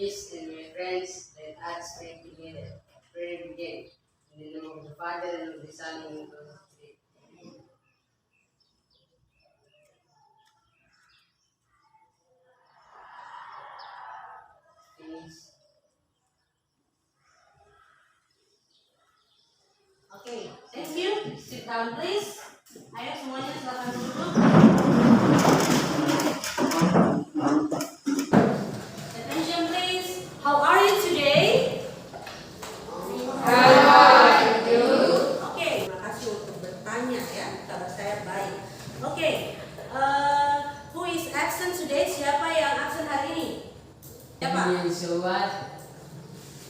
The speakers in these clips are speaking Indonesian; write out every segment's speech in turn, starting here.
Please and my friends, let us pray together. Prayer begin. In the name of the Father, and of the Son, and of the Holy Spirit. Amen. Finish. Okay, thank you. Sit down please. Ayo semuanya silakan duduk. Attention please. How are you today? Oke, terima kasih untuk bertanya ya. Kabar saya baik. Oke, who is absent today? Siapa yang absent hari ini? Siapa? Daniel Sowat.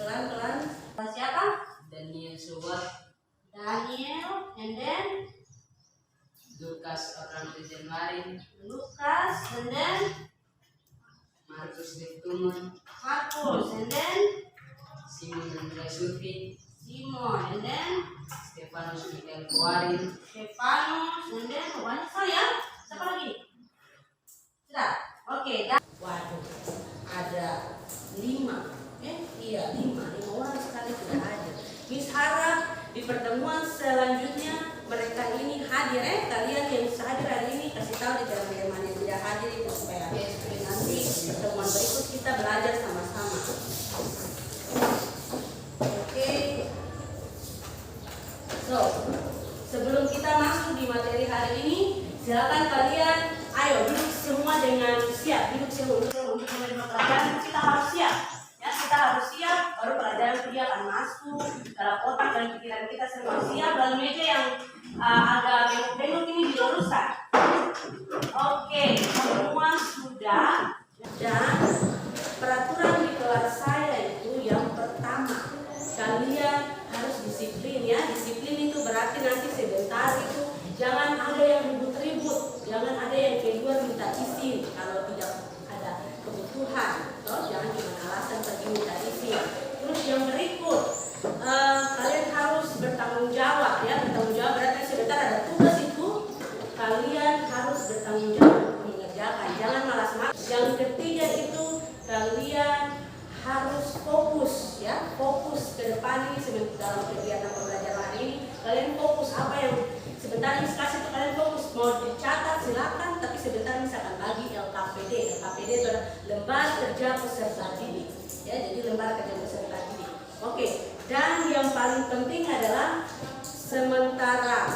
Pelan-pelan. Siapa? Daniel Sowat. Daniel, and then Lukas Orlando Januari. Lucas, and then Marcus Deptumun. Marcus, and then Simon Andrea Sufi. Simon, and then Stefanus Mikael Kuarin. Stefanus, and then banyak sekali ya. Siapa lagi? Sudah. Oke, waduh, ada 5. Iya 5 orang sekali sudah hadir. Miss harap di pertemuan selanjutnya mereka ini hadir. Kalian yang hadir hari ini kasih tahu di teman-teman yang tidak hadir itu supaya nanti pertemuan berikut kita belajar sama-sama. Oke. So, sebelum kita masuk di materi hari ini, silakan kalian ayo duduk semua dengan siap. Duduk semua untuk menerima pelajaran. Kita harus siap. Ya, kita harus siap, baru pelajaran dia akan masuk dalam otak dan pikiran kita semua. Siap, dan meja yang agak bengkok-bengkok ini diluruskan. Oke, semua sudah. Dan peraturan di kelas saya itu yang pertama, kalian harus disiplin ya. Disiplin itu berarti nanti sebentar itu jangan ada yang ribut-ribut, jangan ada yang keluar minta izin kalau tidak ada kebutuhan. Jangan cuma alasan pergi minta izin. Terus yang berikut, kalian harus bertanggung jawab ya. Bertanggung jawab berarti sebentar ada tugas itu, kalian harus bertanggung jawab untuk mengerjakan. Jangan malas-malas. Yang ketiga itu kalian harus fokus ya, fokus ke depan ini dalam kegiatan pembelajaran hari ini. Kalian fokus apa yang sebentar ini kasih itu kalian fokus. Mau dicatat silakan, tapi sebentar misalkan bagi LKPD. LKPD itu adalah lembar kerja peserta didik. Ya, jadi lembar kerja peserta didik. Oke, dan yang paling penting adalah sementara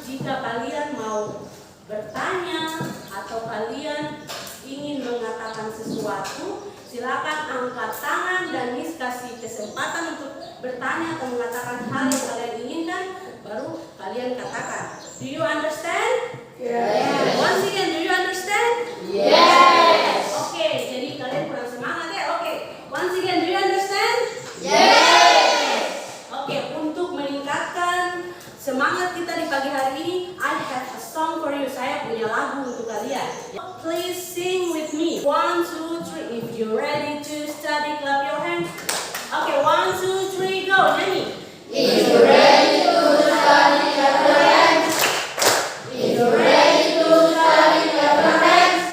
jika kalian mau bertanya atau kalian ingin mengatakan sesuatu, silakan angkat tangan dan Miss kasih kesempatan untuk bertanya atau mengatakan hal yang kalian inginkan, baru kalian katakan. Do you understand? Yes. Once again, do you understand? Yes. Oke, jadi kalian kurang semangat ya. Oke, once again, do you understand? Yes. Oke, untuk meningkatkan semangat kita di pagi hari ini, I have a song for you. Saya punya lagu untuk kalian. Please sing with me. 1, 2, 3. If you're ready to study, clap your hands. Oke, 1, 2, 3, go. Nyanyi. If you're ready to study, clap your hands. If you're ready to study, clap your hands.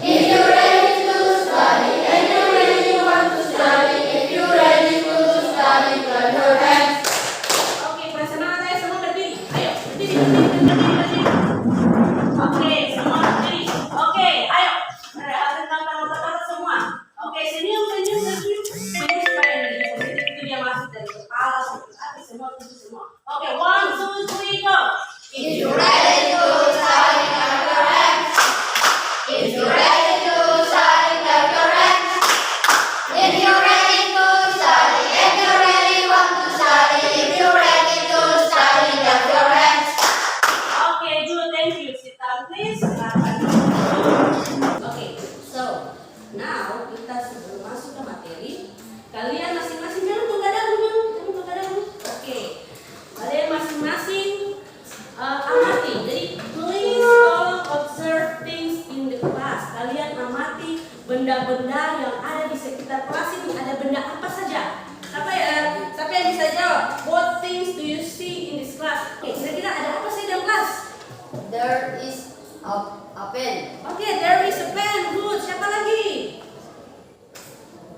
If you're ready to study and you really want to study, if you're ready to study, clap your hands. Oke, bersemangat ya semua berdiri. Ayo, berdiri. Oke, semua berdiri. Oke, ayo. Kata-kata semua. Oke, senyum. Senyum supaya energi positif itu dia masuk dari kepala sampai hati semua. Oke, 1, 2, 3, go. If you're ready to study, clap your hands. If you're ready to study, clap your hands. If you're ready to study and you really want to study, if you're ready to study, clap your hands. Oke, good, thank you. Sit down please. Oke, so now kita sebelum masuk ke materi, kalian masing-masing jangan menggadang dulu. Oke, kalian masing-masing amati. Jadi please tolong observe things in the class. Kalian amati benda-benda yang ada di sekitar kelas ini. Ada benda apa saja? Siapa yang bisa jawab? What things do you see in this class? Oke, kira-kira ada apa sih dalam kelas? There is a pen. Oke, there is a pen. Good. Siapa lagi?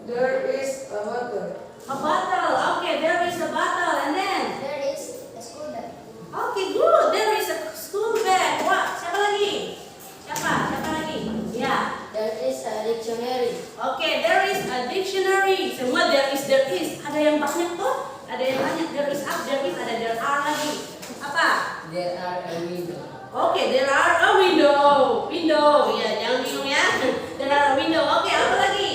There is a water. A bottle. Okay, there is a bottle. And then? There is a school bag. Okay, good. There is a school bag. Wah, siapa lagi? Siapa lagi? Ya. There is a dictionary. Okay, there is a dictionary. Semua there is. Ada yang banyak tuh. Ada yang banyak. There is up, there is, ada there are lagi. Apa? There are a window. Okay, there are a window. Window. Ya, jangan bingung ya. There are a window. Okay, apa lagi?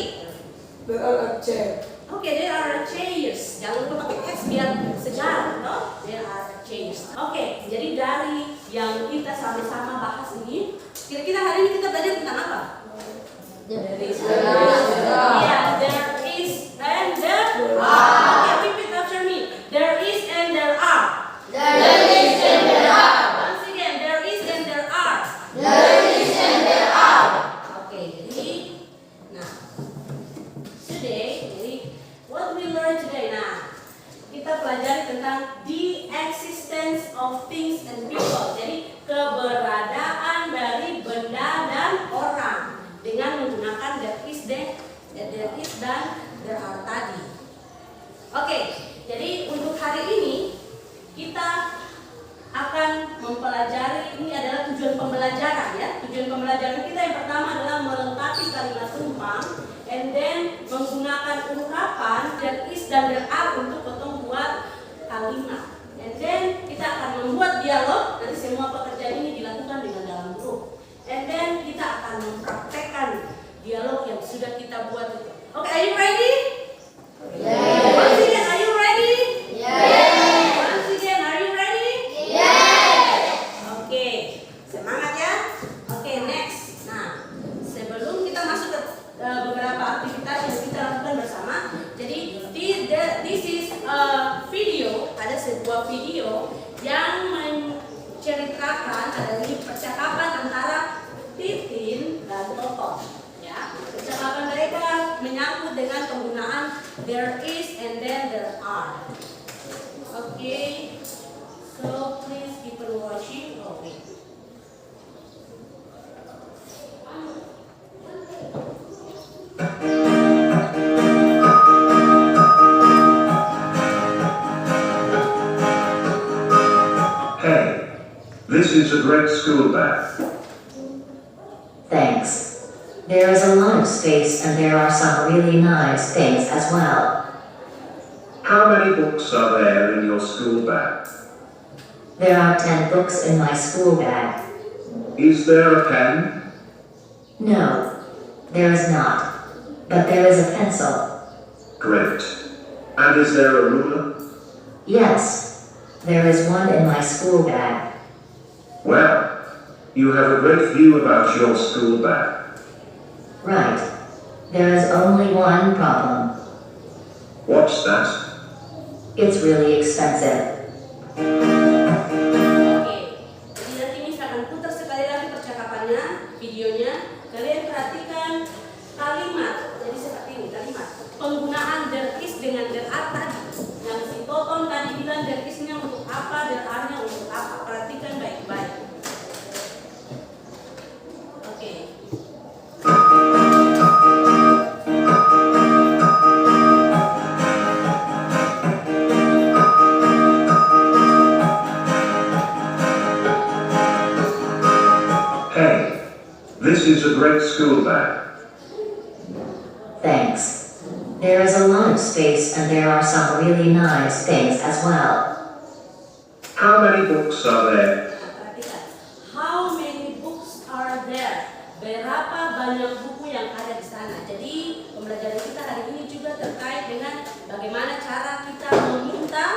There are a chair. Okay, there are chairs. Jangan lupa pakai X biar sejarah, toh? There are chairs. Okay, jadi dari yang kita sama-sama bahas ini, kira-kira hari ini kita belajar tentang apa? There is a Yeah, there is and there are. Okay, repeat after me. There is and there are. There is and there are. Once again, there is and there are. There is and there are. Okay, jadi, nah, jadi what we learn today, nah, kita pelajari tentang the existence of things and people. Jadi keberadaan dari benda dan orang dengan menggunakan there is dan there are tadi. Oke, jadi untuk hari ini kita akan mempelajari, ini adalah tujuan pembelajaran ya. Tujuan pembelajaran kita yang pertama adalah melengkapi kalimat tumpang, and then menggunakan ungkapan there is dan there are untuk potong buat kalimat. And then kita akan membuat dialog, nanti semua pekerjaan ini dilakukan dengan dalam grup. And then kita akan mempraktekkan dialog yang sudah kita buat itu. Okay, are you ready? Yes. Once again, are you ready? Yes. Once again, are you ready? Yes. Oke, semangat ya. Oke, next. Nah, sebelum kita masuk ke beberapa aktivitas yang kita lakukan bersama, jadi this is a video, ada sebuah video yang menceritakan ada percakapan antara Titin dan Toton. Ya, percakapan mereka menyangkut dengan penggunaan there is and then there are. Okay, so please keep on watching. Oh wait. Hey, this is a great school bag. Thanks. There is a lot of space and there are some really nice things as well. How many books are there in your school bag? There are 10 books in my school bag. Is there a pen? No, there is not. But there is a pencil. Great. And is there a ruler? Yes, there is one in my school bag. Well, you have a great view about your school bag. Right. There is only one problem. What's that? It's really expensive. Oke, jadi nanti Miss akan putar sekali lagi percakapannya, videonya. Kalian perhatikan kalimat, jadi seperti ini kalimat. Penggunaan there is dengan there are tadi. Yang si Toton tadi bilang there is-nya untuk apa, there are-nya untuk apa. Perhatikan baik-baik. Oke. Hey, this is a great school bag. Thanks. There is a lot of space and there are some really nice things as well. How many books are there? Perhatikan. How many books are there? Berapa banyak buku yang ada di sana? Jadi pembelajaran kita hari ini juga terkait dengan bagaimana cara kita meminta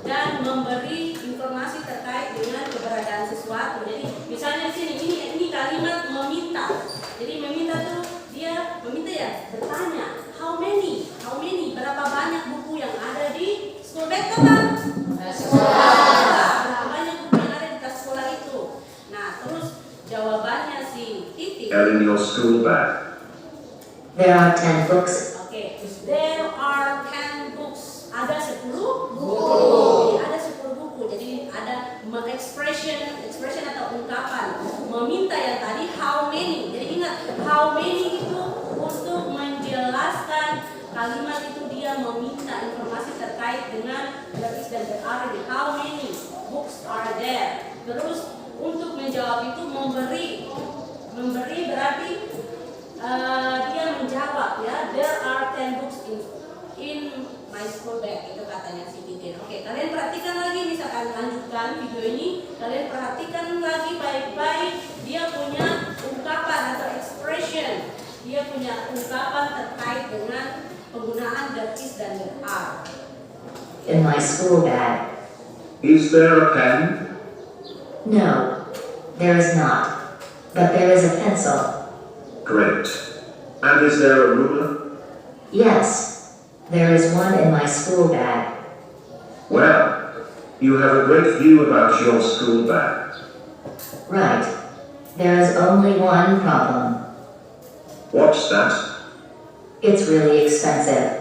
dan memberi informasi terkait dengan keberadaan sesuatu. Jadi misalnya di sini ini kalimat meminta. Jadi meminta tuh dia meminta ya bertanya how many berapa banyak buku yang ada di school bag kan? Berapa banyak buku yang ada di tas sekolah itu? Nah terus jawabannya si Titi. Are in your school bag. There are 10 books. Oke, there are 10 books. Ada 10 buku. Ada 10 buku. Jadi ada expression atau ungkapan meminta yang tadi how many. Jadi ingat how many itu untuk menjelaskan kalimat itu dia meminta informasi terkait dengan there is dan there are. How many books are there? Terus untuk menjawab itu memberi berarti dia menjawab ya, there are 10 books in my school bag, itu katanya si Titin. Oke, kalian perhatikan lagi, misalkan lanjutkan video ini, kalian perhatikan lagi baik-baik, dia punya ungkapan atau expression, dia punya ungkapan terkait dengan penggunaan there is dan there are. In my school bag. Is there a pen? No, there is not. But there is a pencil. Great. And is there a ruler? Yes, there is one in my school bag. Well, you have a great view about your school bag. Right. There is only one problem. What's that? It's really expensive.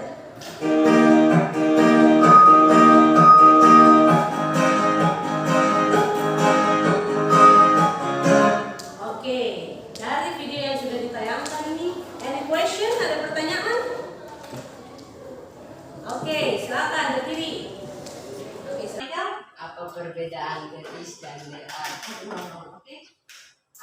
Oke, dari video yang sudah ditayangkan ini, any question? Ada pertanyaan? Oke, silakan berdiri. Oke, silakan. Apa perbedaan there is dan there are? Oke.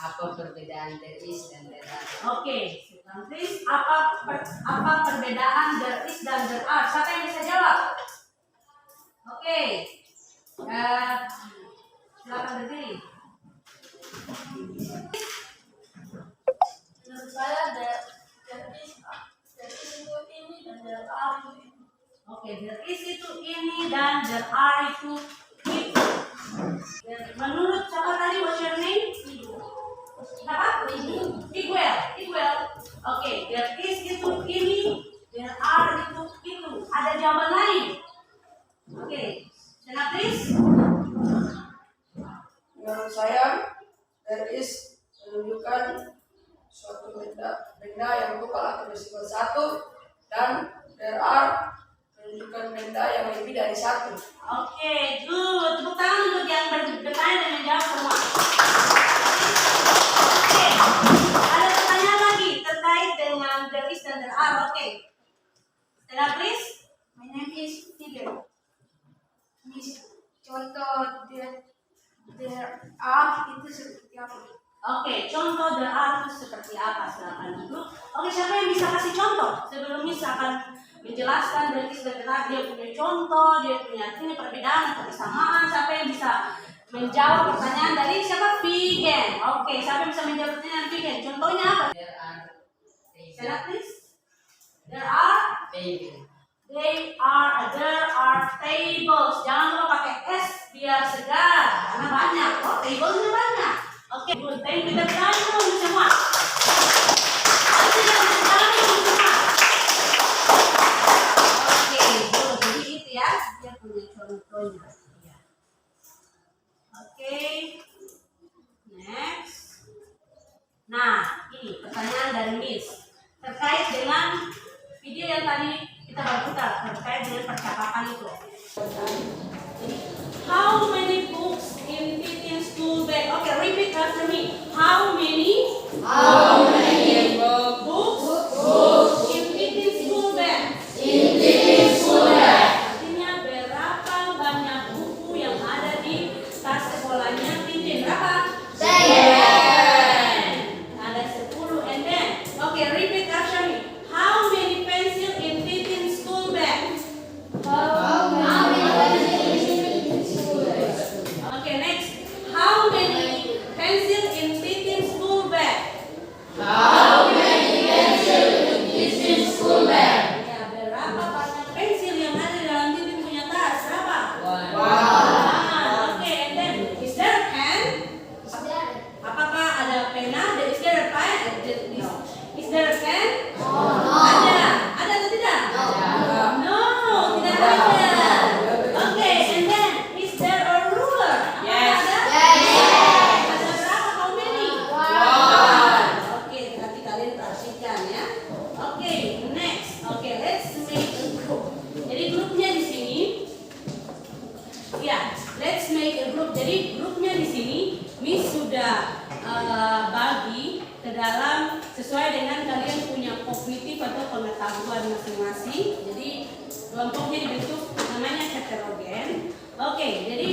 Apa perbedaan there is dan there are? Oke, silakan please. Apa perbedaan there is dan there are? Siapa yang bisa jawab? Oke. Silakan berdiri. Menurut saya there is itu ini dan there are itu. Oke, there is itu ini dan there are itu itu. Menurut siapa tadi? What's your name? Apa? Iguel. Oke, there is itu ini, there are itu. Ada jawaban lain? Oke, silakan please. Menurut saya, there is menunjukkan suatu benda yang tunggal atau bersifat satu, dan there are menunjukkan benda yang lebih dari satu. Oke, good. Tepuk tangan untuk yang bertanya dan menjawab semua. Oke, ada pertanyaan lagi terkait dengan there is dan there are. Oke, silakan please. My name is Tigger. Contoh there are itu seperti apa? Oke, contoh there are itu seperti apa? Silakan dulu. Oke, siapa yang bisa kasih contoh? Sebelumnya saya akan menjelaskan there is dan there are. Dia punya contoh, dia punya ini perbedaan atau persamaan. Siapa yang bisa menjawab pertanyaan dari siapa? Vigen. Oke, siapa yang bisa menjawab pertanyaan Vigen? Contohnya apa? There are Silakan please. There are tables. there are tables. Jangan lupa pakai S biar segar karena banyak. Oh, tablesnya banyak. Oke, good. Thank you. Kita berani dulu semua. Oke, good. Jadi itu ya, dia punya contohnya. Ya. Oke. Next. Nah, ini pertanyaan dari Miss terkait dengan video yang tadi kita baru putar terkait dengan percakapan itu. Jadi, how many books in Titin's school bag? Okay, repeat after me. How many books in Titin's school bag? Artinya berapa banyak buku yang ada di tas sekolahnya Titin? Berapa? 10. Ada 10 and then. Okay, repeat after me. How many pencil in Titin's school bag? Okay, next. How many pencil in Titin's school bag? kelompok masing-masing. Jadi kelompoknya dibentuk namanya heterogen. Oke, jadi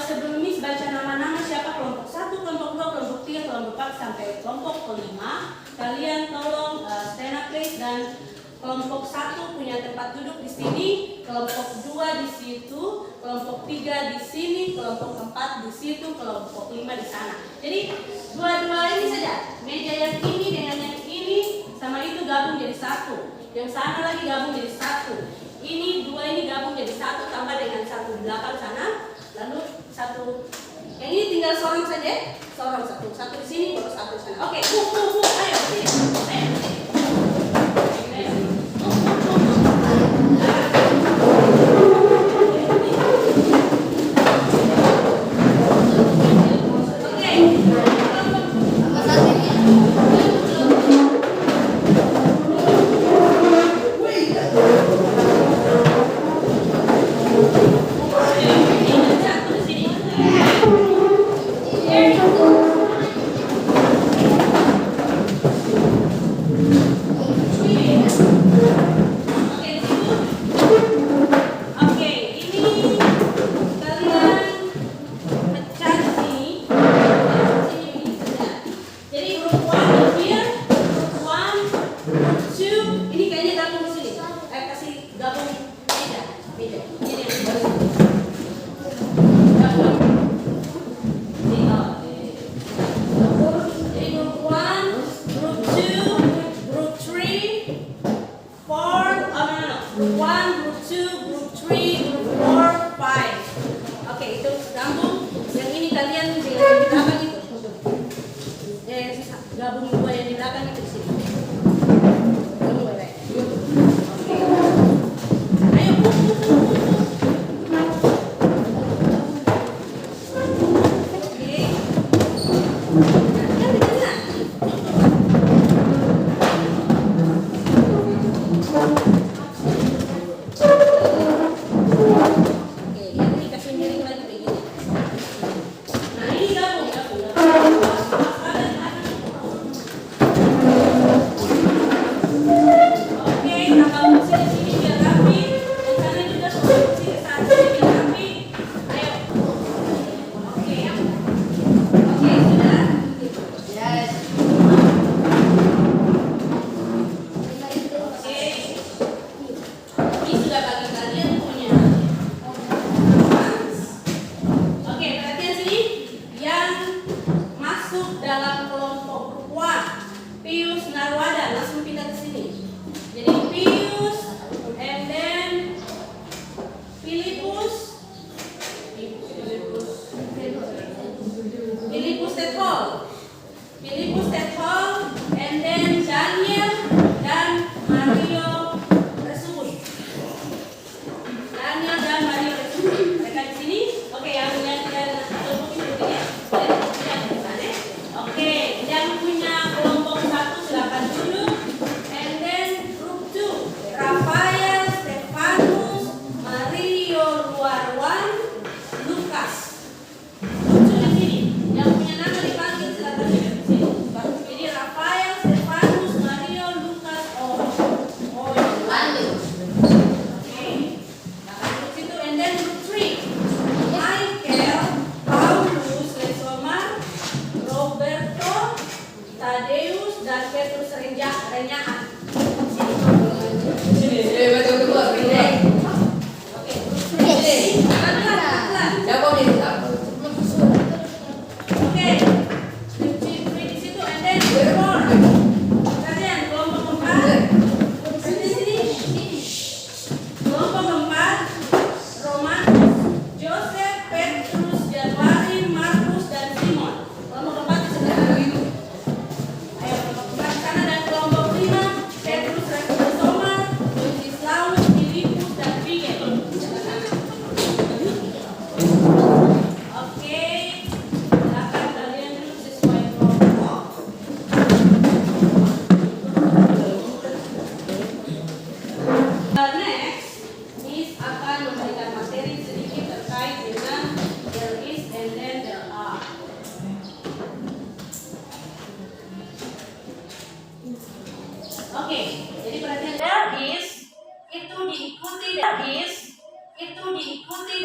sebelum Miss baca nama-nama siapa kelompok 1, kelompok 2, kelompok 3, kelompok 4 sampai kelompok kelima, kalian tolong stand up please dan kelompok 1 punya tempat duduk di sini, kelompok 2 di situ, kelompok 3 di sini, kelompok 4 di situ, kelompok 5 di sana. Jadi dua-dua ini saja, meja yang ini dengan yang ini sama itu gabung jadi satu, yang sana lagi gabung jadi satu, ini dua ini gabung jadi satu tambah dengan satu di belakang sana, lalu satu yang ini tinggal sorong saja, sorong satu di sini, baru satu di sana. Oke, ayo sini, ayo sini.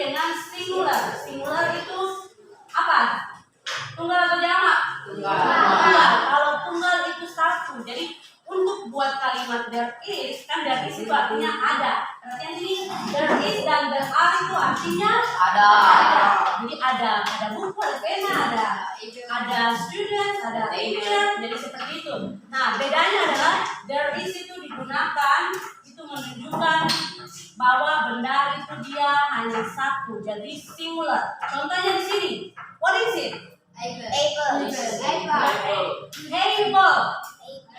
dengan singular. Singular itu apa? Tunggal atau jamak? Tunggal. Kalau tunggal itu satu. Jadi untuk buat kalimat there is, kan there is itu artinya ada. Perhatian ini, there is dan there are itu artinya ada. Jadi ada buku, ada pena, ada student, ada teacher, jadi seperti itu. Nah, bedanya adalah there is itu digunakan itu menunjukkan bahwa benda itu dia hanya satu, jadi singular. Contohnya di sini, what is it? Apple.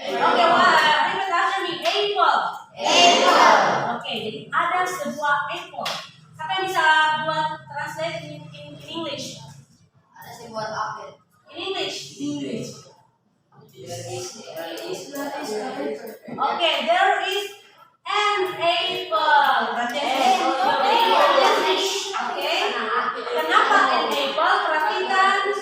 Oke, wah, ini bahasa nih apple. Oke, jadi ada sebuah apple. Siapa yang bisa buat translate in English? Ada sebuah apel. In English. Oke, there is an apple. Oke, kenapa an apple? Perhatikan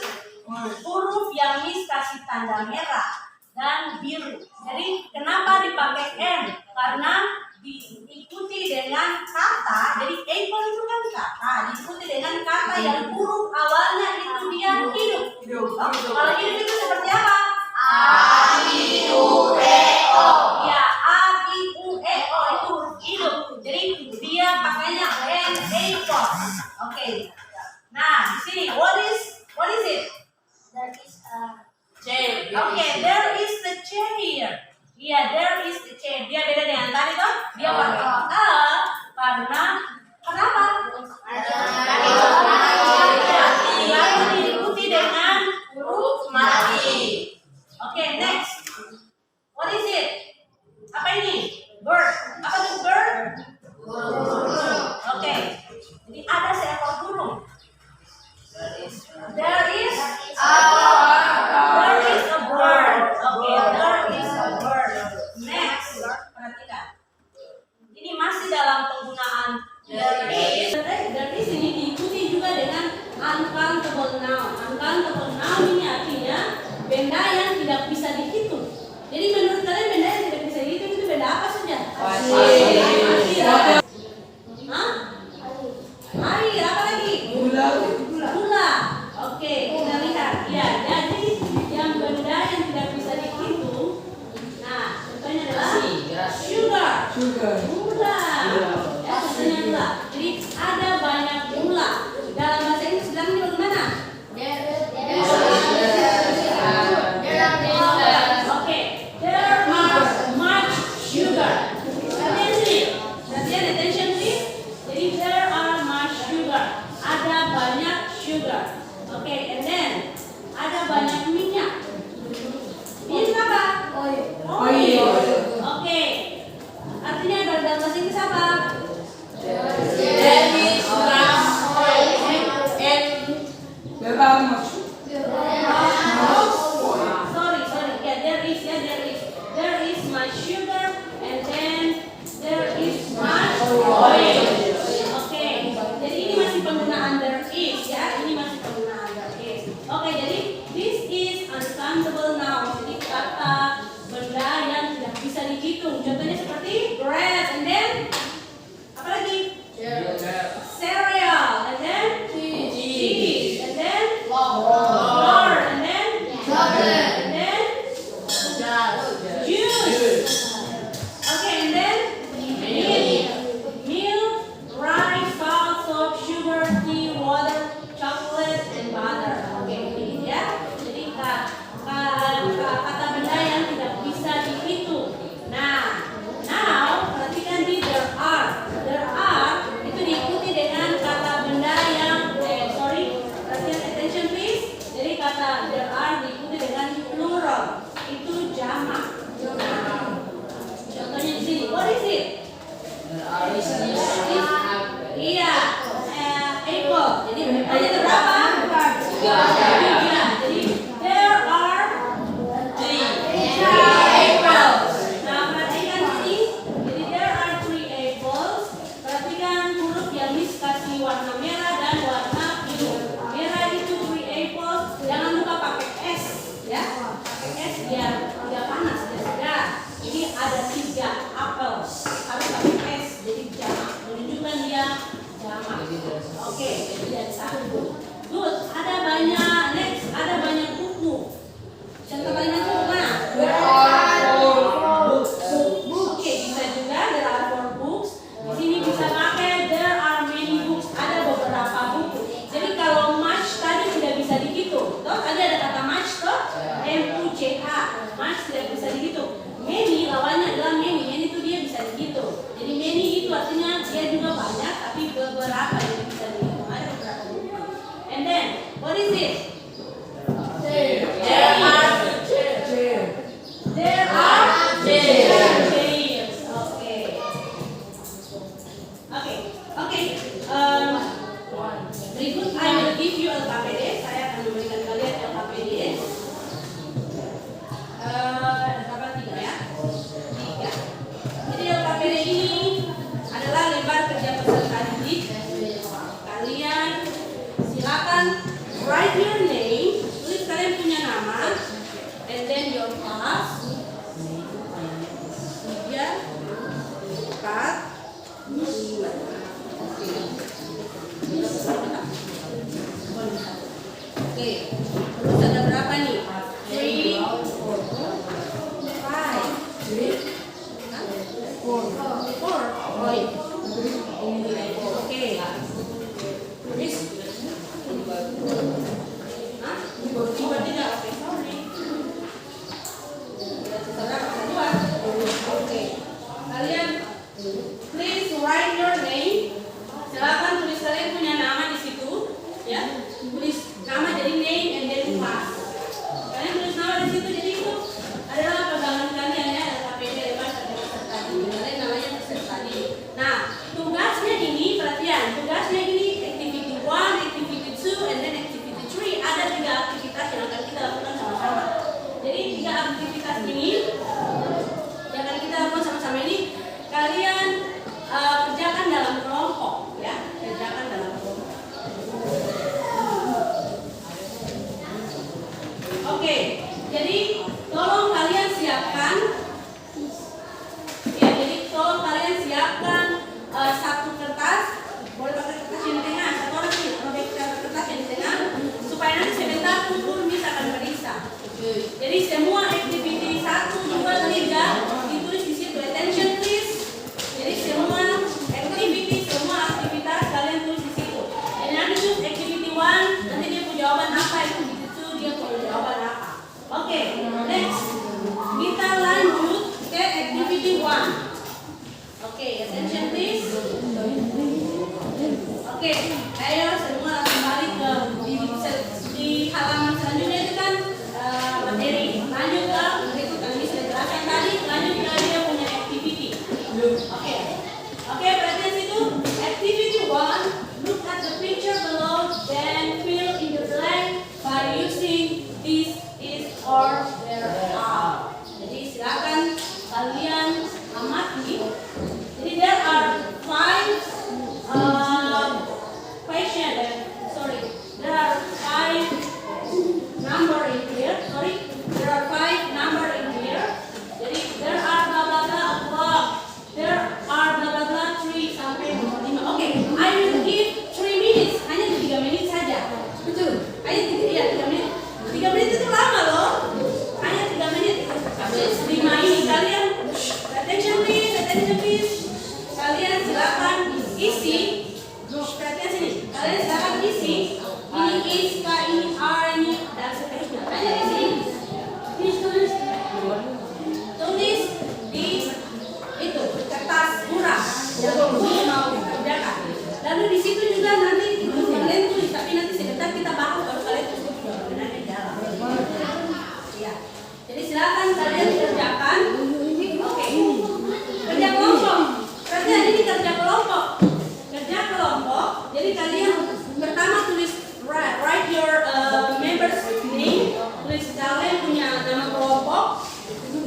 huruf yang Miss kasih tanda merah dan biru. Jadi kenapa dipakai n? Karena diikuti dengan kata. Jadi apple itu kan kata, diikuti dengan kata yang huruf awalnya itu dia hidup. Kalau hidup itu seperti apa? Ya, A-I-U-E-O itu huruf hidup. Jadi dia pakainya an apple. Oke. Nah, di sini what is it? There is a Chair. Oke, there is the chair here. Iya, there is the chair. Dia beda dengan tadi toh. Dia pakai a karena kenapa? Lalu diikuti dengan huruf mati. Oke, next. What is it? Apa ini? Bird. Apa itu bird? Oke. Jadi ada seekor burung. There is a bird. Okay, there is a bird. Next, perhatikan. Ini masih dalam penggunaan there is. There is ini diikuti juga dengan uncountable noun. Uncountable noun ini artinya benda yang tidak bisa dihitung. Jadi menurut kalian benda yang tidak bisa dihitung itu benda apa saja? Hah? Air, apa lagi? Gula. Oke, kita lihat. Ya, jadi yang benda yang tidak bisa dihitung. Nah, contohnya adalah sugar. Gula. Ya, contohnya gula. Jadi ada banyak gula. Dalam bahasa Inggris bilangnya bagaimana? Oke, there are much sugar. Perhatian, attention please. Jadi there are much sugar. Ada banyak sugar. Oke, and then ada banyak minyak. Minyak apa? Oil. Oke. Artinya dalam bahasa Inggris apa? There is some oil and sorry. There is much sugar and then there is much oil. Oke. Jadi ini masih penggunaan there is ya. Ini masih penggunaan there is. Oke, jadi this is uncountable noun. Jadi kata benda yang tidak bisa dihitung. Contohnya seperti bread and then dia juga banyak, tapi beberapa yang bisa dihitung. Ada beberapa buku. And then, what is it? There are chairs. Okay. Berikut I will give you LKPD. Saya akan memberikan kalian LKPD. Berapa? 3 ya? 3. Jadi LKPD ini adalah lembar kerja peserta didik. Kalian silakan write your name, tulis kalian punya nama, and then your class. 3, 4, 5. Oke, terus ada berapa nih? 3, 4, 5, 4. Oke. Miss. Hah? Tiba tidak? Oke, sorry. Oke. Kalian please write your name. Silakan tulis kalian punya nama di situ, ya. Tulis nama jadi name and then class. Kalian tulis nama di situ, jadi itu adalah pegangan kalian ya, LKPD lembar kerja peserta didik. Kalian namanya peserta didik. Nah, tugasnya ini perhatian, tugasnya ini activity 1, activity 2, and then activity 3. Ada 3 aktivitas yang akan kita lakukan sama-sama. Jadi 3 aktivitas ini yang akan kita lakukan sama-sama ini kalian kerjakan dalam kelompok, ya, kerjakan dalam kelompok. Oke, jadi tolong kalian siapkan, ya, jadi tolong kalian siapkan satu kertas, boleh pakai kertas yang di tengah, satu orang sih, pakai kertas yang di tengah, supaya nanti sebentar Pupur bisa akan periksa. Jadi semua activity 1, 2, 3 ditulis di situ. Attention please. Jadi semua activity, semua aktivitas kalian tulis di situ. Dan nanti tuh activity 1 nanti dia punya jawaban apa, activity 2 dia punya jawaban apa. Oke, next kita lanjut ke activity 1. Oke, attention please. Oke, ayo semua langsung balik ke di halaman selanjutnya itu kan materi. Lanjut ke berikut kami sudah jelaskan tadi. Lanjut ke dia punya activity. Oke, perhatian situ. Activity 1, look at the picture below, then fill in the blank by using this, is, or, there are. Jadi silakan kalian amati. Jadi there are 5 question. There are 5 number in here. There are 5 number in here. Jadi there are blah blah blah o'clock. There are blah blah blah 3 sampai 5. Oke, I will give 3 minutes. Hanya 3 menit saja. Betul. Hanya 3 menit. 3 menit itu lama loh. Hanya 3 menit. 5 ini kalian attention please. Kalian silakan isi. Perhatian sini. Kalian silakan isi. Ini is, ini are, ini dan seterusnya. Hanya di sini. Tulis di itu kertas murah yang Ibu mau kerjakan. Lalu di situ juga nanti Ibu kalian tulis, tapi nanti sebentar kita bahas baru kalian tulis jawabannya di dalam. Ya. Jadi silakan kalian kerjakan. Oke. Kerja kelompok. Perhatian ini kerja kelompok. Jadi kalian pertama tulis write your members name. Tulis kalian punya nama kelompok.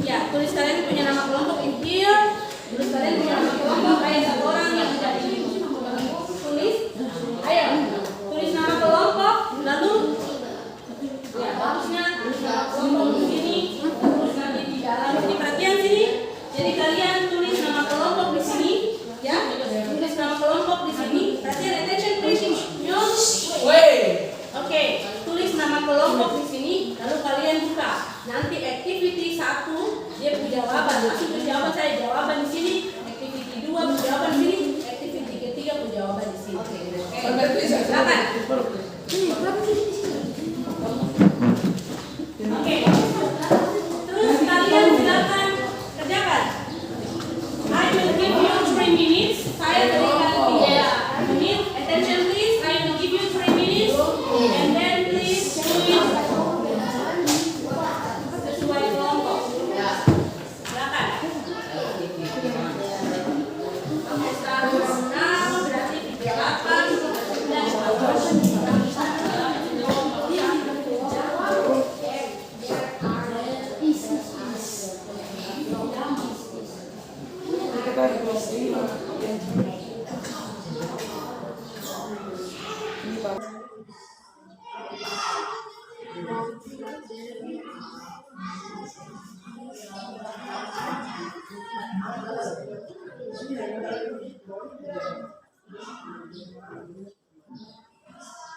Ya, tulis kalian punya nama kelompok in here. Tulis kalian punya nama kelompok. Kayak satu orang yang tidak tulis. Ayo, tulis nama kelompok. Lalu ya bagusnya tulis nama kelompok di sini. Terus nanti di dalam di perhatian sini. Jadi kalian tulis nama kelompok di sini. Ya, tulis nama kelompok di sini. Perhatian, attention please.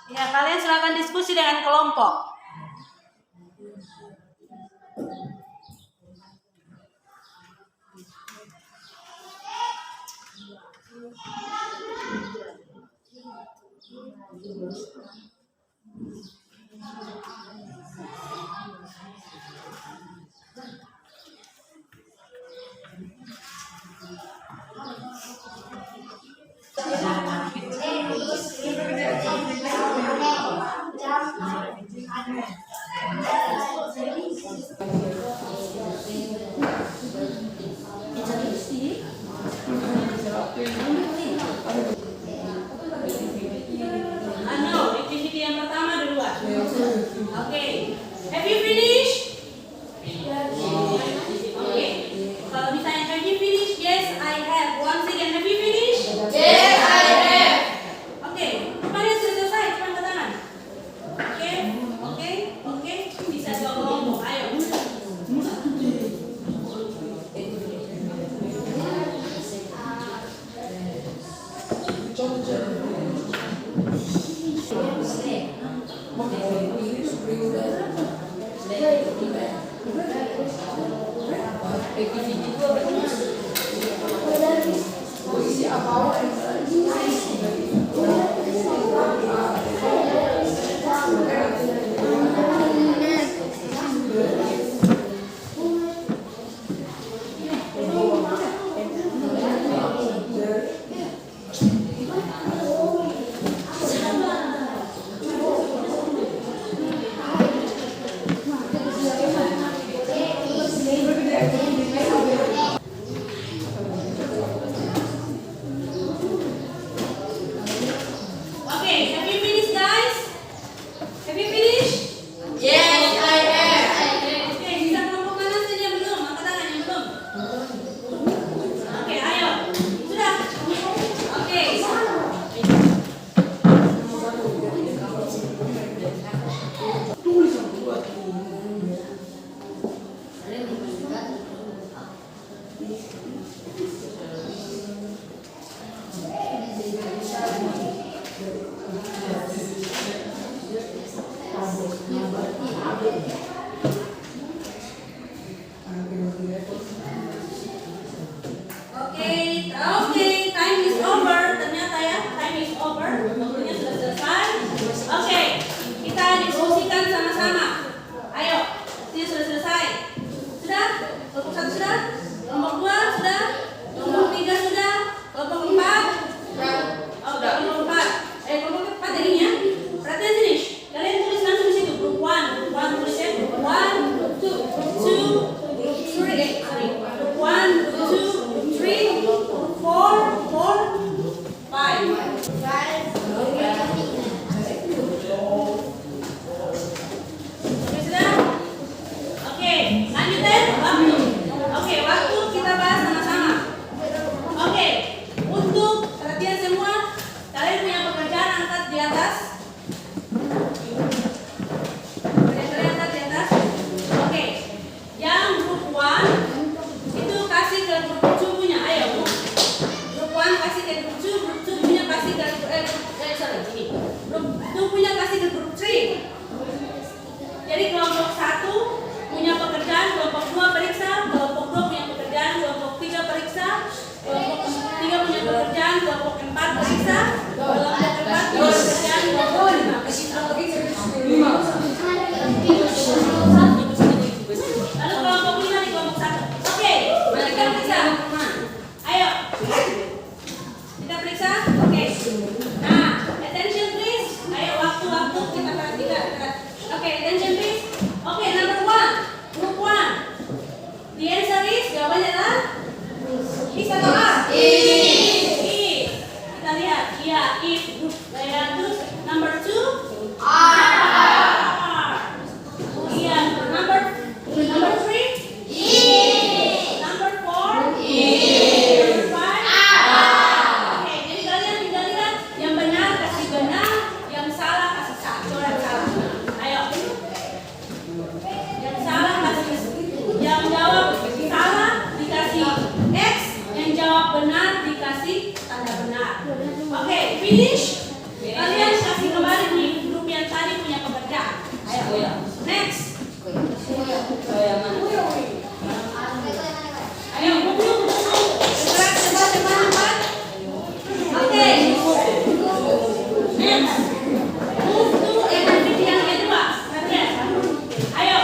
Ya, kalian silakan diskusi dengan kelompok. Activity yang pertama duluan. Oke. Have you finished? Oke. Kalau misalnya have you finished? Yes, I have. Once again, have you finished? Yes, I have. Oke. Kalian sudah selesai? Cuma angkat tangan. Oke. Oke. Oke. Bisa dua kelompok. Ayo. Oke, have you finished, guys? Have you finished? Yes, I have. Oke, bisa kelompok mana saja yang belum? Angkat tangan yang belum. Oke, ayo. Sudah. Oke. Oke, time is over. Ternyata ya, time is over. Waktunya sudah selesai. Oke, kita diskusikan sama-sama. Ayo, ini sudah selesai. Sudah? Kelompok 1 sudah? Kelompok 2 sudah? Kelompok 3 sudah? Kelompok 4? Oke, kelompok 4. Kelompok 4 jadinya. Perhatian sini. Kalian tulis langsung di situ. Group 1. Group 1 tulisnya group 1, group 2, group 2, group 3. Group 1, group 2, group 3, group 4, 5. Oke, sudah? Oke, lanjutin waktu. Oke, waktu kita bahas sama-sama. Oke, untuk perhatian semua, kalian punya pekerjaan angkat di atas. Kalian angkat di atas. Oke, yang grup 1 itu kasih ke grup 2 punya. Ayo, grup 1 kasih ke grup 2, grup 2 punya kasih ke grup 2 punya kasih ke grup 3. Jadi kelompok 1 punya pekerjaan, kelompok 2 periksa, kelompok 2 punya pekerjaan, kelompok 3 periksa, kelompok 3 punya pekerjaan, kelompok 4 periksa, kelompok 4 punya pekerjaan, kelompok 5 periksa. Lalu kelompok 5 di kelompok 1. Oke, kita periksa. Ayo. Kita periksa. Oke. Nah, attention please. Ayo waktu-waktu kita perhatikan. Oke, attention please. Oke, number 1. Group 1. The answer is, jawabannya adalah is atau are? Is. Kita lihat. Iya, if. finish? Kalian kasih kembali di grup yang tadi punya pekerjaan. Ayo, next. Ayo, bergerak cepat. Oke. Next. Move to activity yang kedua. Ayo,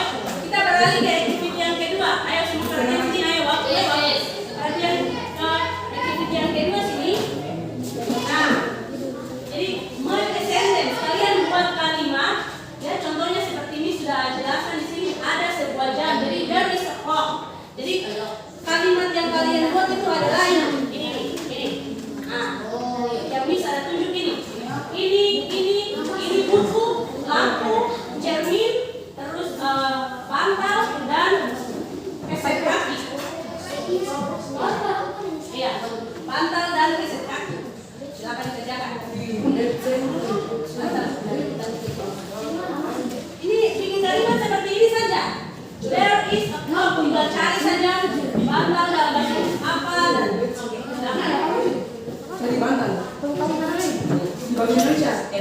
kita beralih ke activity yang kedua. Ayo semua perhatian sini. Ayo, waktu. Perhatian ke activity yang kedua sini. Nah, jadi make a sentence. Kalian buat kalimat. Ya, contohnya seperti ini sudah jelaskan di sini. Ada sebuah jam. Jadi there is a clock. Jadi kalimat yang kalian buat itu adalah ini. Nah, yang bisa ada tunjuk ini. Ini buku, lampu, cermin, terus bantal dan keset kaki. Iya, bantal dan keset kaki. Silakan dikerjakan. Ini bikin kalimat seperti ini saja. There is a clock. Tinggal cari saja bantal dalam bahasa apa dan oke. Silakan. Dari Banten. Di Bank Indonesia. Oke,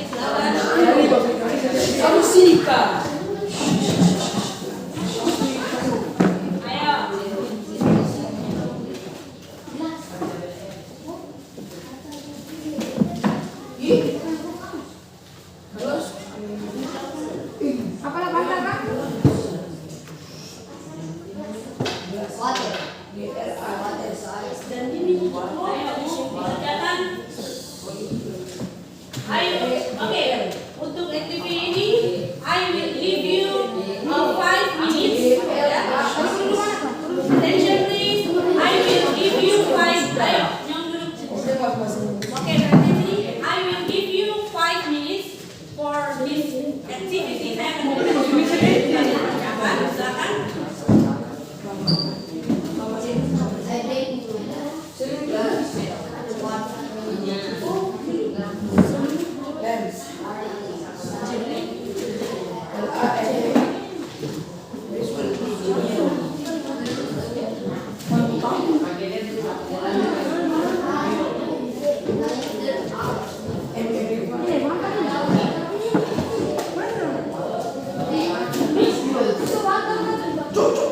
silakan. Dari Bank Indonesia. Kamu Sika. Ayo. Terus Apalah Banten, Kak? Dan ini ayo dikerjakan. Ayo, oke. Untuk activity ini, I will give you 5 minutes. Ya. Attention please. I will give you 5. Ayo, yang duduk. Oke, berarti ini I will give you 5 minutes for this activity. Saya akan kerjakan. Silakan.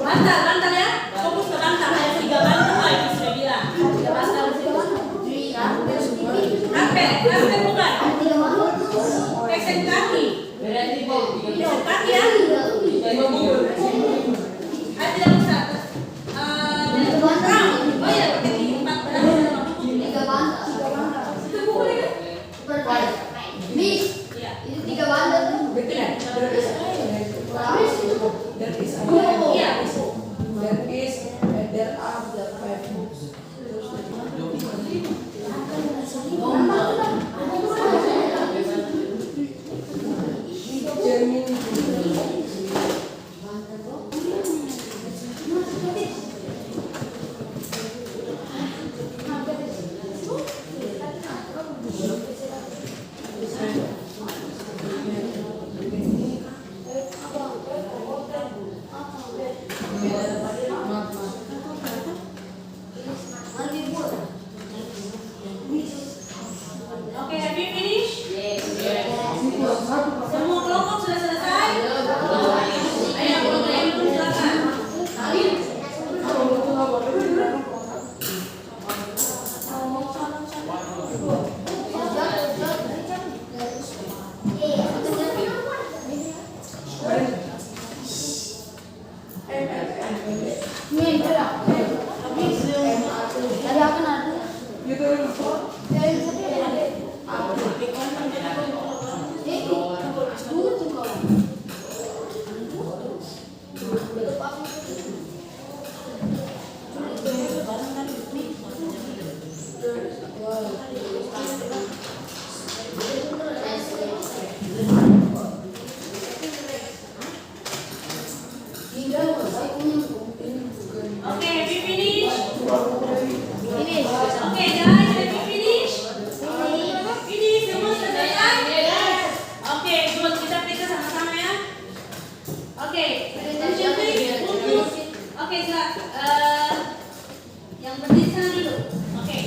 Bantal ya. Fokus ke bantal. Ada 3 bantal. Oh, itu sudah bilang. 3 bantal. Karpet bukan. Keset kaki. Keset kaki ya. Tidak usah. Oh iya, pakai 4 Miss, Iya. itu 3 bantal tuh. Iya. There are 5 books. Oke, have you finished? Semua kelompok sudah selesai? Ayo, kelompok yang belum silakan. Dari apa nanti? Oke, have you finished? Ini. Oke, guys, have you finished? Finish, semua sudah selesai? Oke, good. Kita periksa sama-sama ya. Oke, attention please. Oke, silakan. Yang berdiri sana dulu. Oke.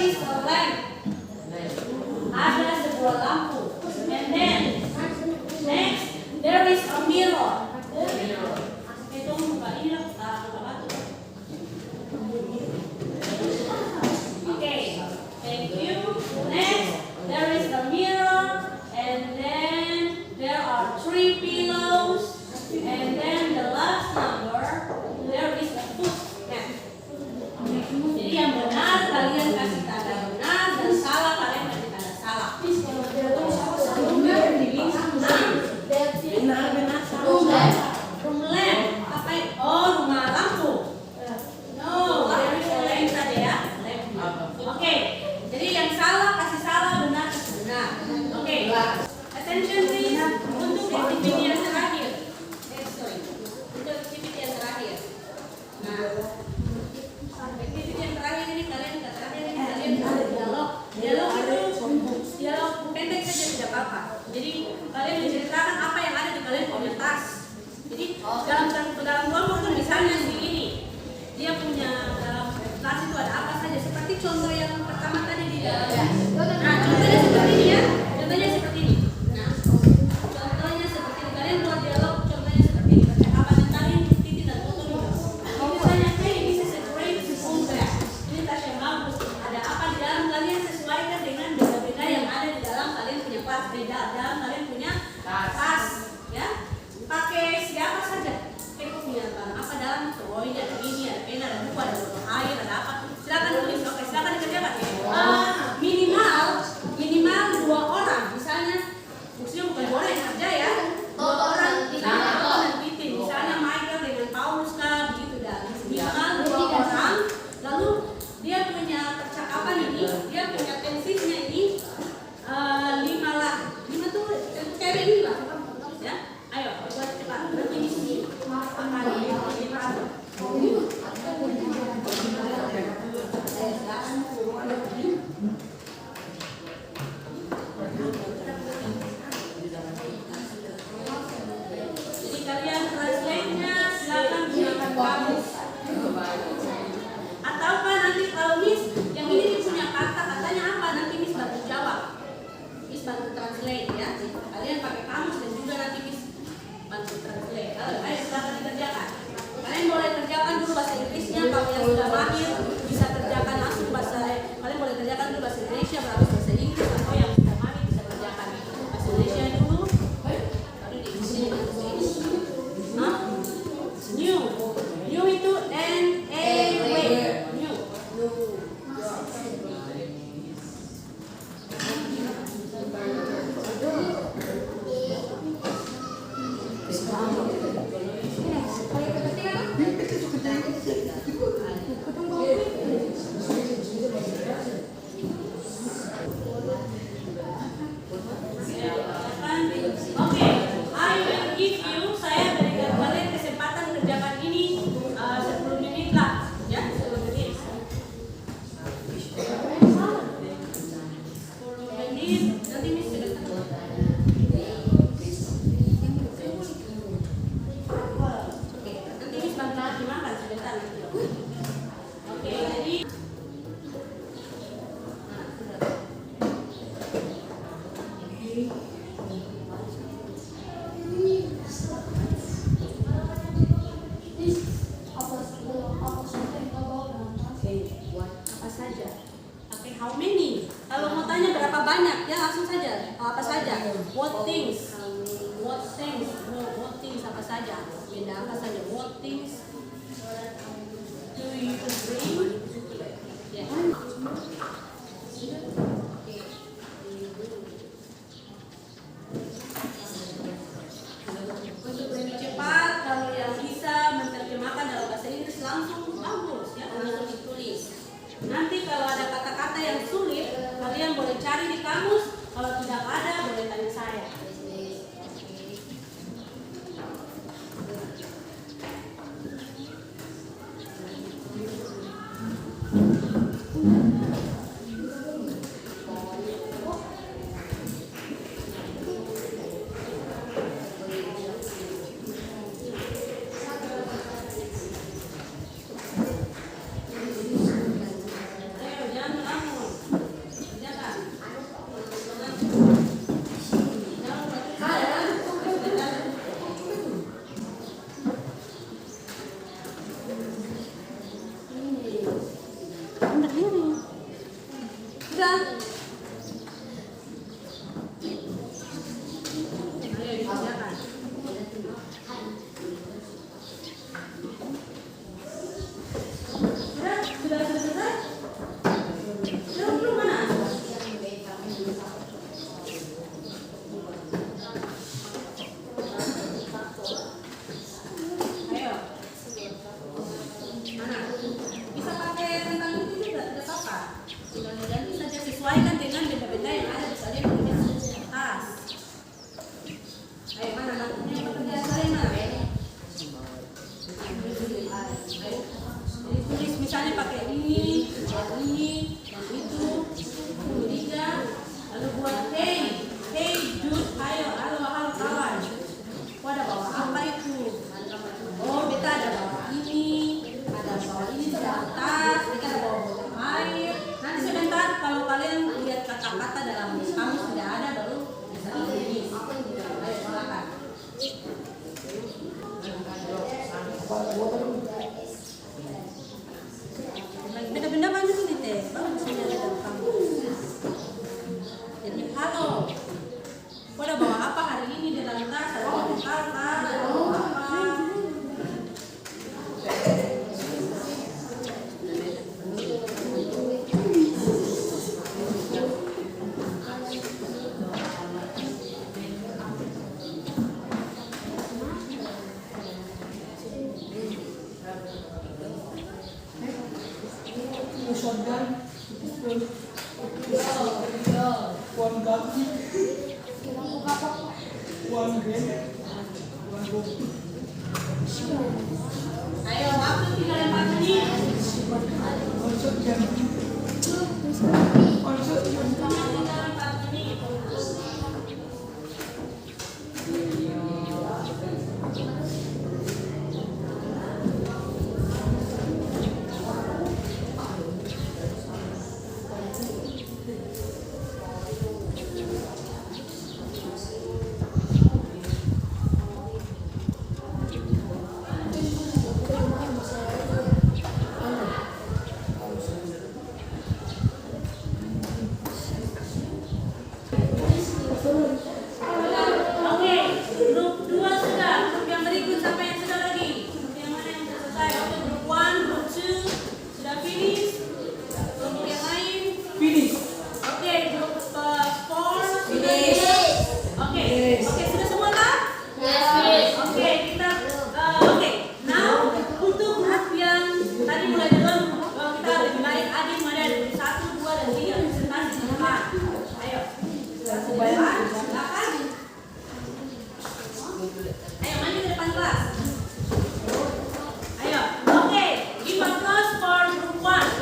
is a lamp. Ada sebuah lampu. And then next there is a mirror. Itu buka ini lah, buka batu. Okay, thank you. Next there is a mirror, and then there are 3 pillows, and then the last number there is a footmat. Jadi yang benar kalian kasih tanda benar, dan salah kalian kasih tanda salah. Room lamp. Apa itu? Oh, rumah lampu. No, there is a lamp tadi ya. Oke, jadi yang salah kasih salah, benar kasih benar. Oke, attention please untuk activity yang terakhir. Sorry, untuk activity yang terakhir. Nah, activity yang terakhir ini kalian ada dialog. Dialog itu dialog pendek saja tidak apa-apa. Jadi kalian menceritakan apa yang ada di kalian punya tas. Jadi dalam kelompok itu misalnya begini, dia punya dalam tas itu ada apa saja. Seperti contoh yang pertama tadi di dalam. Nah, contohnya seperti ini ya. Contohnya seperti ini. Nah, contohnya seperti ini. Kalian buat dialog. Contohnya seperti ini. Apa yang kalian titik dan foto ini. Misalnya hey, this is a great photograph. Ini tas yang bagus. Ada apa di dalam, kalian sesuaikan dengan benda-benda yang ada di dalam kalian punya tas. Dalam kalian punya tas, ya. Pakai siapa saja. Kayak punya apa dalam itu. Oh, ini ada ini, ada pena, ada buku, ada botol air, ada apa. Silakan tulis. Oke, silakan dikerjakan. Minimal 2 orang. Misalnya, maksudnya bukan 2 orang yang kerja ya. 2 orang dan Titin. Misalnya Michael dengan Paulus kah, begitu dah. Minimal 2 orang. Lalu dia punya percakapan ini, dia punya tensisnya ini 5 lah. 5 tuh cewek ini lah. Ya, ayo buat cepat. Berarti di sini. Jadi kalian translate-nya silakan gunakan kamus. Ataukah nanti kalau Miss yang ini punya kata-katanya apa, nanti Miss bantu jawab. Miss bantu translate ya. Kalian pakai kamus dan juga nanti Miss bantu translate. Ayo silakan dikerjakan. Kalian boleh kerjakan dulu bahasa Inggrisnya, kalau yang sudah mahir bisa kerjakan langsung bahasa. Kalian boleh kerjakan dulu bahasa Indonesia, baru bahasa Inggris, atau yang sudah mahir bisa kerjakan bahasa Indonesia dulu. Baru di sini bahasa Inggris. New itu N-A-W. New. Oke, I will give you, saya berikan kalian kesempatan kerjakan ini 10 menit lah, ya 10 menit. 10 menit, nanti Miss cerita. Nanti Miss bantu dimakan sebentar. Oke, jadi apa saja? Pakai how many? Kalau mau tanya berapa banyak, ya langsung saja. Apa saja? What things? What things? No, what things apa saja? Benda apa saja? What things? Do you agree? Ya. Untuk lebih cepat, kalau yang bisa menerjemahkan dalam bahasa Inggris langsung bagus ya, langsung ditulis. Nanti kalau ada kata-kata yang sulit, kalian boleh cari di kamus. Kalau tidak ada, boleh tanya saya. Ayo, jangan melamun. bisa? Ayo dikerjakan. Sudah selesai? Sudah belum mana? Ayo. Mana? Bisa pakai rentang itu juga, tidak apa-apa. Tinggal diganti saja, sesuaikan dengan benda-benda yang ada di sana di atas. Ayo mana nantinya pekerjaan kalian mana? Ayo. Jadi tulis misalnya pakai ini, dan itu, tiga, lalu buat hey Jude, ayo, halo kawan. Kau ada bawa apa itu? Oh, beta ada bawa ini, ada bawa ini di atas, kita ada bawa botol air. Nanti sebentar kalau kalian lihat kata-kata dalam kamus tidak ada baru bisa ditulis. Ayo silakan. Benda-benda banyak ini teh, bagus ini ada dalam kamus. Jadi halo, kau ada bawa apa hari ini di dalam tas? Ada bawa bekal kah? Ada bawa apa? Ayo, waktu tinggal 4 menit. Tinggal 4 menit. Oke, grup 2 sudah. Grup yang berikut siapa yang sudah lagi? Grup yang mana yang sudah selesai? Oke, grup 1, grup 2 sudah finish. Grup yang lain finish. Oke, grup 4 finish. Oke, sudah semua kah? Oke, kita oke. Now untuk grup yang tadi mulai dulu kita lebih baik adik mulai dari 1, 2 dan 3 serta di depan. Ayo. Silakan. Ayo maju ke depan kelas. Ayo. Oke, give applause for group 1.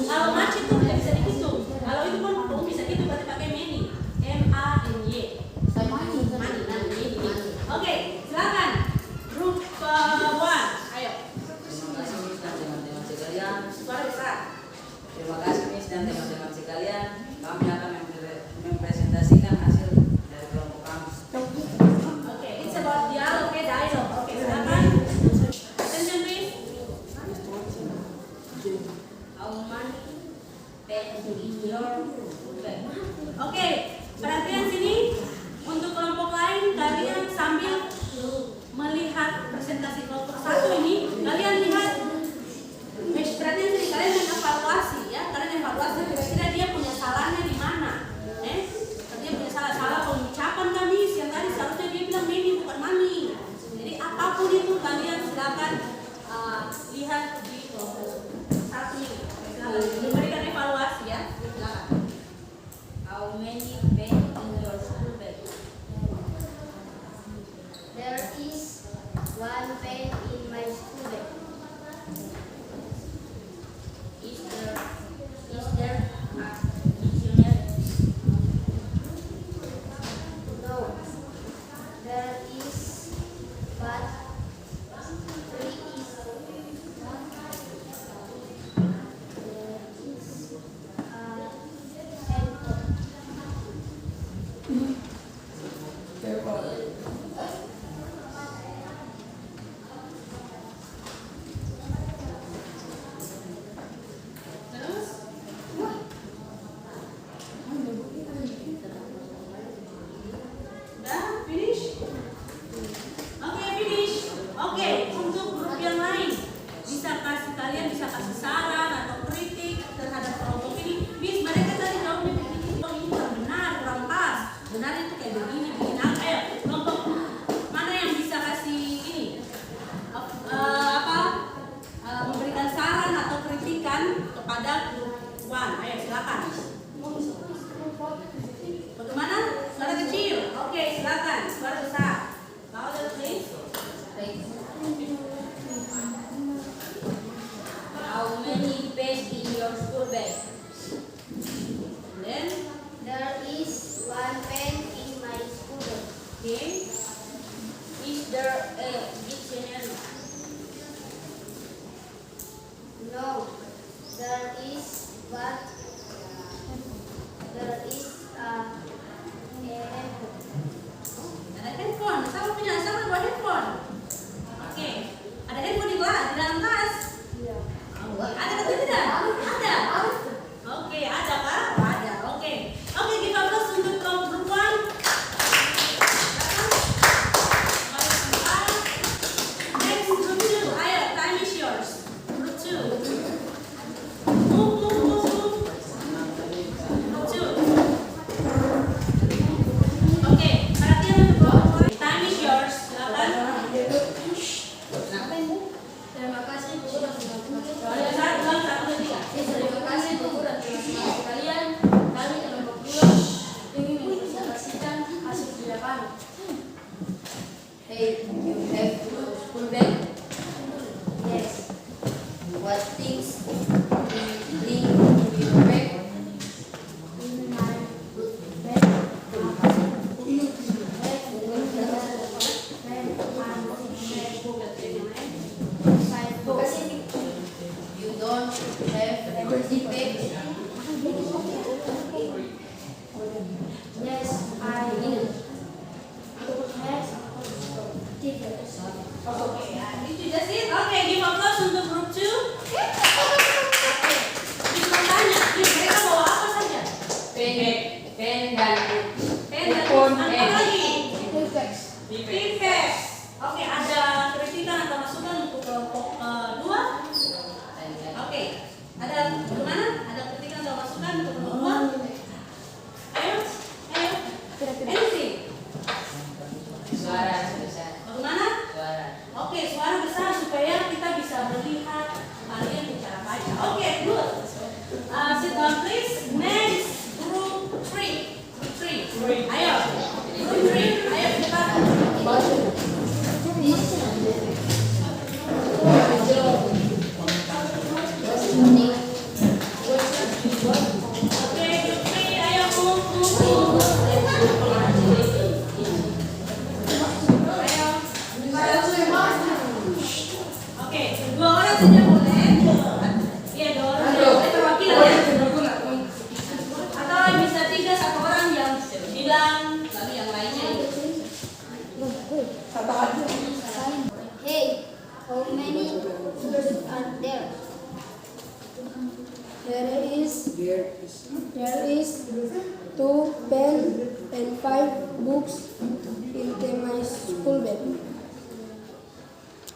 Kalau match itu tidak bisa dihitung. Kalau itu pun kamu bisa hitung berarti pakai many. M-A-N-Y. Oke, silakan. Grup 1. Ayo. Terima kasih Miss dan teman-teman sekalian. Suara besar. Terima kasih Miss dan teman-teman sekalian. Kami akan mempresentasikan hasil dari kelompok kami. Oke, it's about dialog, dialog. Oke, silakan. Attention please. How many pen in your bag? Oke, perhatian sini. Untuk kelompok lain, kalian sambil melihat presentasi kelompok 1 ini, kalian lihat. Perhatian sini, kalian mengevaluasi ya. Kalian evaluasi kira-kira dia punya salahnya di mana. Dia punya salah pengucapan kami yang tadi seharusnya dia bilang mini bukan mami. Jadi apapun itu kalian silakan lihat di kelompok 1 ini. Memberikan evaluasi ya. Silakan. How many pen in your school bag? There is 1 pen in my school bag. Is there a dictionary? No. There is, but 3 is one. Ayo silakan. Bagaimana? Suara kecil. Oke, silakan. Suara besar. Louder please. How many pens in your school bag? Then, There is one pen in my school bag. okay. Is there a dictionary? No. There is but there is a handphone. Ada handphone. Sama punya sama buat handphone. Oke. Ada handphone di dalam tas. Ada atau tidak? Ada. Oke, ada kah? Oh, ada. Oke. Oke, give applause untuk group 1. Next group 2. Ayo, time is yours. Group 2. Move. Group 2. Oke, perhatian untuk group 1. Time is yours. Silakan. Terima kasih Bu dan teman-teman Soalnya saya ulang 1, 2, 3. Terima kasih Bu dan teman-teman sekalian. Kami kelompok 2 ingin mempresentasikan hasil di lapangan. Hey, you have school bag? Yes. What things do you bring to your bag? In my bag, You don't have empty bag? Yes, I do. Yes. Itu just it. Oke, give applause untuk group 2. Oke. Bisa tanya, mereka bawa apa saja? Pen dan Pen dan apa lagi? Pipes. Oke, ada kritikan atau masukan untuk kelompok 2? Oke. Ada bagaimana? Ada kritikan atau masukan untuk kelompok 2? Ayo. Anything. suara sebesar. Bagaimana? Suara. Oke, suara besar supaya kita bisa melihat kalian bicara baca. Oke, good. Sit down please. Next, group 3. Ayo. Group 3. Ayo cepat. Oke, group 3. Ayo move. Ayo. Oke, 2 orang saja boleh. Iya, 2 orang saja boleh perwakilan ya. Atau bisa 3 1 orang yang bilang, lalu yang lainnya ikut. Hey, how many books are there? There is 2 pens and 5 books in my school bag.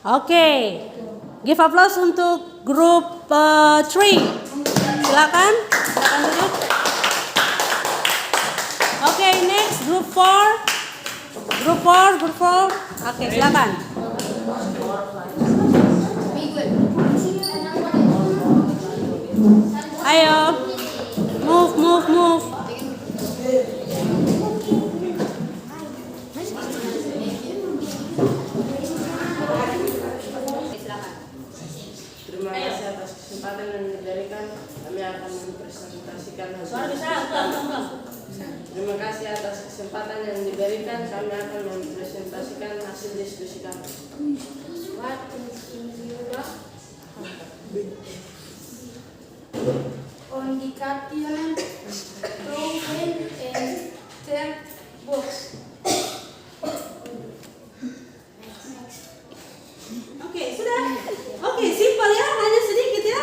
Oke, give applause untuk grup 3. Silakan duduk. Oke, next group 4. Group 4. Oke, silakan. Ayo, move. Terima kasih atas kesempatan yang diberikan. Kami akan mempresentasikan hasil. Suara besar, ulang. Terima kasih atas kesempatan yang diberikan. Kami akan mempresentasikan hasil diskusi kami. What is in your bag? On the cartilage, 2 pens and 10 books. Oke, sudah. Oke, simpel ya, hanya sedikit ya.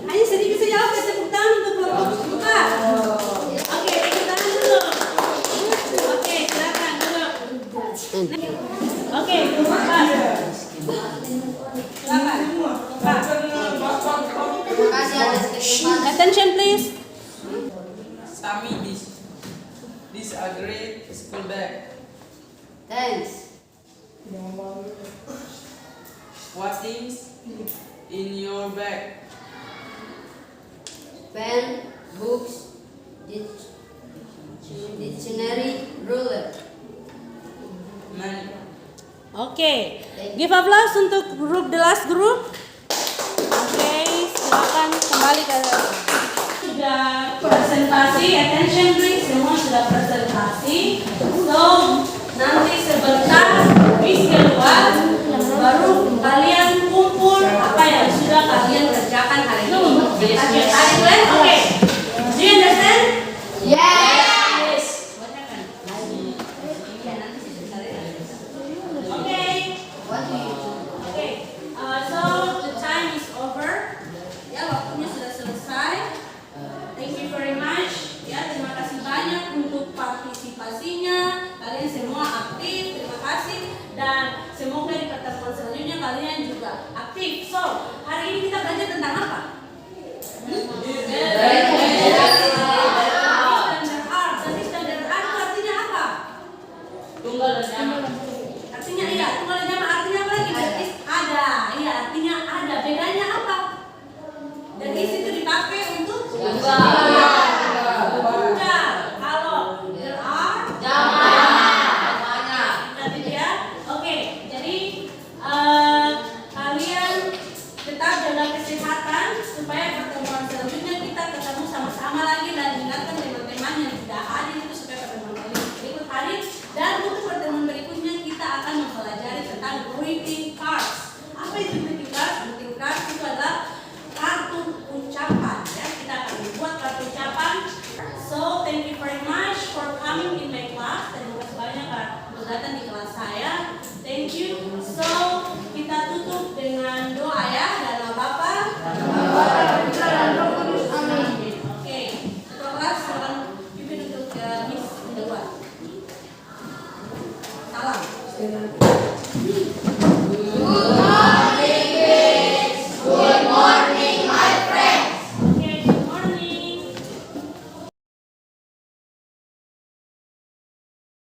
Hanya sedikit saja. Oke, tepuk tangan untuk kelompok 4. Oke, tepuk tangan dulu. Oke, silakan duduk. Oke, kelompok 4. Silakan. Terima kasih atas kesempatan. Attention please. Sami, this a great school bag. Thanks. What things in your bag? pen, books, dictionary, ruler. Money. Oke, give applause untuk grup the last group. Oke, silakan kembali ke sudah presentasi, attention please, semua sudah presentasi. So nanti sebentar habis keluar, baru kalian kumpul apa yang sudah kalian kerjakan hari ini. Oke, do you understand? Yes. So the time is over. Ya, waktunya sudah selesai. Thank you very much. Ya, terima kasih banyak untuk partisipasinya. Kalian semua aktif. Terima kasih dan semoga di pertemuan selanjutnya kalian juga aktif. So, hari ini kita belajar tentang apa? Standar art artinya apa? Tunggal dan jamak. Artinya iya, tunggal dan jamak artinya apa lagi? Ada, iya artinya ada. Bedanya apa? Dan di situ dipakai untuk tunggal. Kalau there are jamak. Nanti ya. Oke, jadi kalian tetap jaga kesehatan supaya pertemuan selanjutnya kita ketemu sama-sama lagi dan ingatkan teman-teman yang tidak hadir itu supaya pertemuan berikut hadir. Dan untuk pertemuan berikutnya kita akan mempelajari tentang greeting cards. Apa itu greeting cards? Greeting cards itu adalah kartu ucapan. Ya, kita akan membuat kartu ucapan. So thank you very much for coming in my class. Terima kasih banyak untuk datang di kelas saya. Thank you. So